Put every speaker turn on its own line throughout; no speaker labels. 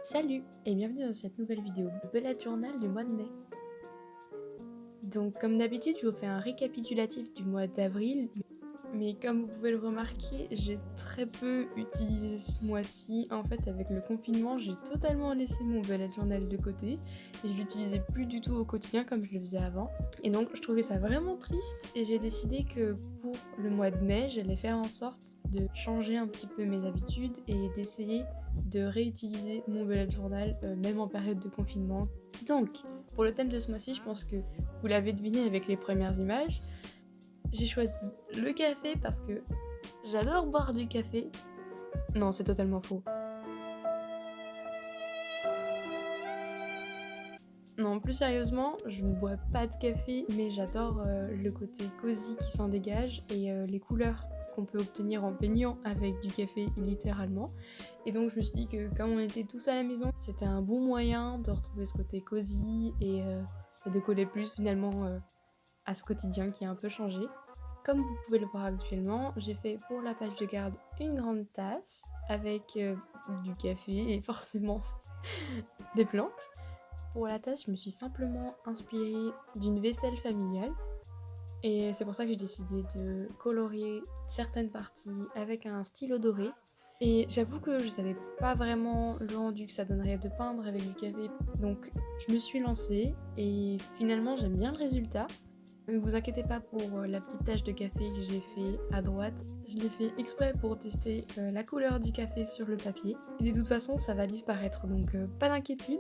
Salut et bienvenue dans cette nouvelle vidéo du bullet journal du mois de mai. Donc comme d'habitude, je vous fais un récapitulatif du mois d'avril, mais comme vous pouvez le remarquer, j'ai très peu utilisé ce mois-ci. En fait, avec le confinement, j'ai totalement laissé mon bullet journal de côté et je l'utilisais plus du tout au quotidien comme je le faisais avant. Et donc je trouvais ça vraiment triste et j'ai décidé que pour le mois de mai, j'allais faire en sorte de changer un petit peu mes habitudes et d'essayer de réutiliser mon bullet journal même en période de confinement. Donc, pour le thème de ce mois-ci, je pense que vous l'avez deviné avec les premières images, j'ai choisi le café parce que j'adore boire du café. Non, c'est totalement faux. Non, plus sérieusement, je ne bois pas de café, mais j'adore le côté cosy qui s'en dégage et les couleurs qu'on peut obtenir en peignant avec du café littéralement. Et donc je me suis dit que comme on était tous à la maison, c'était un bon moyen de retrouver ce côté cosy et de coller plus finalement à ce quotidien qui a un peu changé. Comme vous pouvez le voir actuellement, j'ai fait pour la page de garde une grande tasse avec du café et forcément des plantes. Pour la tasse, je me suis simplement inspirée d'une vaisselle familiale et c'est pour ça que j'ai décidé de colorier certaines parties avec un stylo doré. Et j'avoue que je savais pas vraiment le rendu que ça donnerait de peindre avec du café, donc je me suis lancée et finalement j'aime bien le résultat. Ne vous inquiétez pas pour la petite tache de café que j'ai fait à droite, je l'ai fait exprès pour tester la couleur du café sur le papier. Et de toute façon ça va disparaître donc pas d'inquiétude.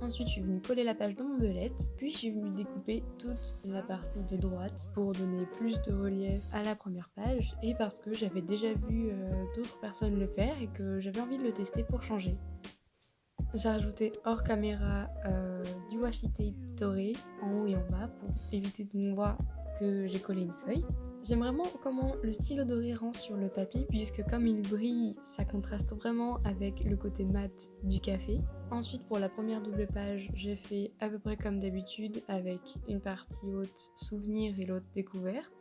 Ensuite je suis venue coller la page dans mon belette, puis je suis venue découper toute la partie de droite pour donner plus de relief à la première page et parce que j'avais déjà vu d'autres personnes le faire et que j'avais envie de le tester pour changer. J'ai rajouté hors caméra du washi tape doré en haut et en bas pour éviter de voir que j'ai collé une feuille. J'aime vraiment comment le stylo doré rend sur le papier puisque comme il brille, ça contraste vraiment avec le côté mat du café. Ensuite pour la première double page, j'ai fait à peu près comme d'habitude avec une partie haute souvenir et l'autre découverte.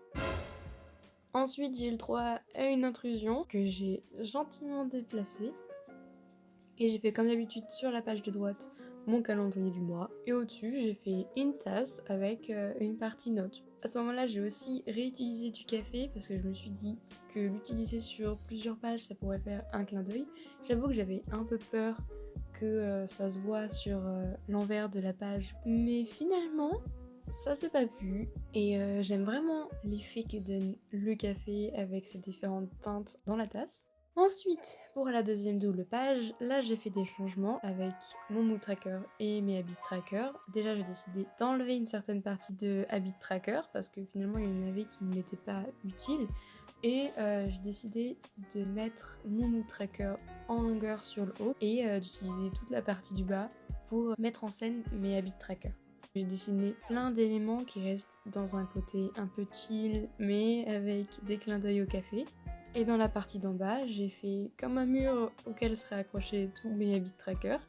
Ensuite j'ai eu le droit à une intrusion que j'ai gentiment déplacée. Et j'ai fait comme d'habitude sur la page de droite mon calendrier du mois. Et au-dessus, j'ai fait une tasse avec une partie notes. À ce moment-là, j'ai aussi réutilisé du café parce que je me suis dit que l'utiliser sur plusieurs pages, ça pourrait faire un clin d'œil. J'avoue que j'avais un peu peur que ça se voit sur l'envers de la page. Mais finalement, ça s'est pas vu. Et j'aime vraiment l'effet que donne le café avec ses différentes teintes dans la tasse. Ensuite, pour la deuxième double page, là j'ai fait des changements avec mon mood tracker et mes habit tracker. Déjà j'ai décidé d'enlever une certaine partie de habit tracker parce que finalement il y en avait qui ne m'étaient pas utiles. Et j'ai décidé de mettre mon mood tracker en longueur sur le haut et d'utiliser toute la partie du bas pour mettre en scène mes habit tracker. J'ai dessiné plein d'éléments qui restent dans un côté un peu chill mais avec des clins d'œil au café. Et dans la partie d'en bas, j'ai fait comme un mur auquel seraient accrochés tous mes habit trackers.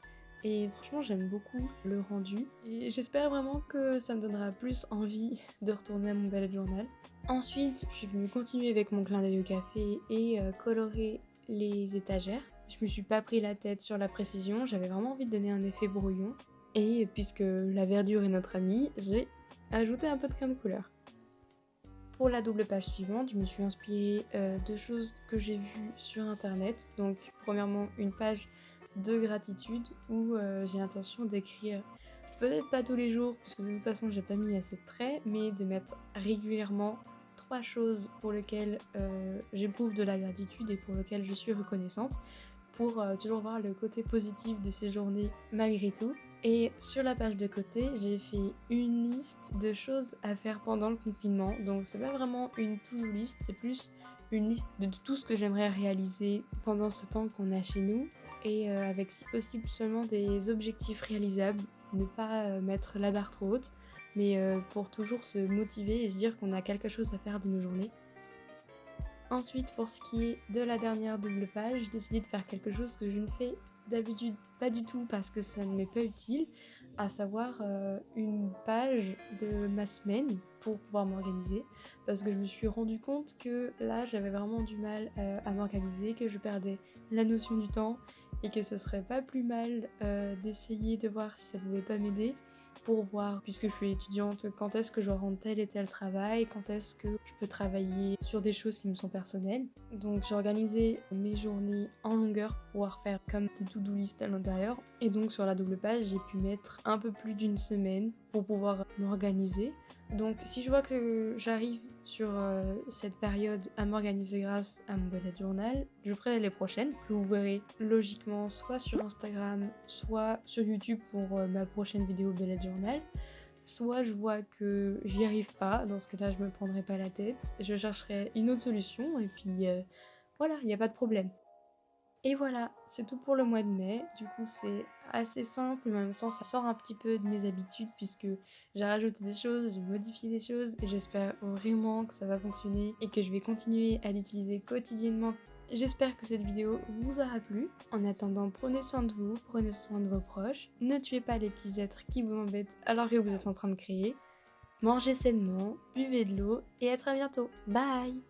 Et franchement, j'aime beaucoup le rendu. Et j'espère vraiment que ça me donnera plus envie de retourner à mon bullet journal. Ensuite, je suis venue continuer avec mon clin d'œil au café et colorer les étagères. Je me suis pas pris la tête sur la précision, j'avais vraiment envie de donner un effet brouillon. Et puisque la verdure est notre amie, j'ai ajouté un peu de crayon de couleur. Pour la double page suivante, je me suis inspirée de choses que j'ai vues sur internet. Donc premièrement une page de gratitude où j'ai l'intention d'écrire, peut-être pas tous les jours puisque de toute façon j'ai pas mis assez de traits, mais de mettre régulièrement 3 choses pour lesquelles j'éprouve de la gratitude et pour lesquelles je suis reconnaissante, pour toujours voir le côté positif de ces journées malgré tout. Et sur la page de côté, j'ai fait une liste de choses à faire pendant le confinement. Donc c'est pas vraiment une to-do list, c'est plus une liste de tout ce que j'aimerais réaliser pendant ce temps qu'on a chez nous. Et avec si possible seulement des objectifs réalisables, ne pas mettre la barre trop haute, mais pour toujours se motiver et se dire qu'on a quelque chose à faire de nos journées. Ensuite, pour ce qui est de la dernière double page, j'ai décidé de faire quelque chose que je ne fais d'habitude pas du tout parce que ça ne m'est pas utile, à savoir une page de ma semaine pour pouvoir m'organiser, parce que je me suis rendu compte que là j'avais vraiment du mal à m'organiser, que je perdais la notion du temps et que ce serait pas plus mal d'essayer de voir si ça pouvait pas m'aider pour voir, puisque je suis étudiante, quand est-ce que je rentre tel et tel travail, quand est-ce que je peux travailler sur des choses qui me sont personnelles. Donc j'ai organisé mes journées en longueur pour pouvoir faire comme des to-do list à l'intérieur. Et donc sur la double page, j'ai pu mettre un peu plus d'une semaine pour pouvoir m'organiser. Donc si je vois que j'arrive sur cette période à m'organiser grâce à mon bullet journal, je ferai les prochaines. Je vous verrai logiquement soit sur Instagram, soit sur YouTube pour ma prochaine vidéo bullet journal. Soit je vois que j'y arrive pas, dans ce cas-là je me prendrai pas la tête, je chercherai une autre solution et puis voilà, il n'y a pas de problème. Et voilà, c'est tout pour le mois de mai. Du coup, c'est assez simple, mais en même temps, ça sort un petit peu de mes habitudes puisque j'ai rajouté des choses, j'ai modifié des choses et j'espère vraiment que ça va fonctionner et que je vais continuer à l'utiliser quotidiennement. J'espère que cette vidéo vous aura plu. En attendant, prenez soin de vous, prenez soin de vos proches. Ne tuez pas les petits êtres qui vous embêtent alors que vous êtes en train de créer. Mangez sainement, buvez de l'eau et à très bientôt. Bye!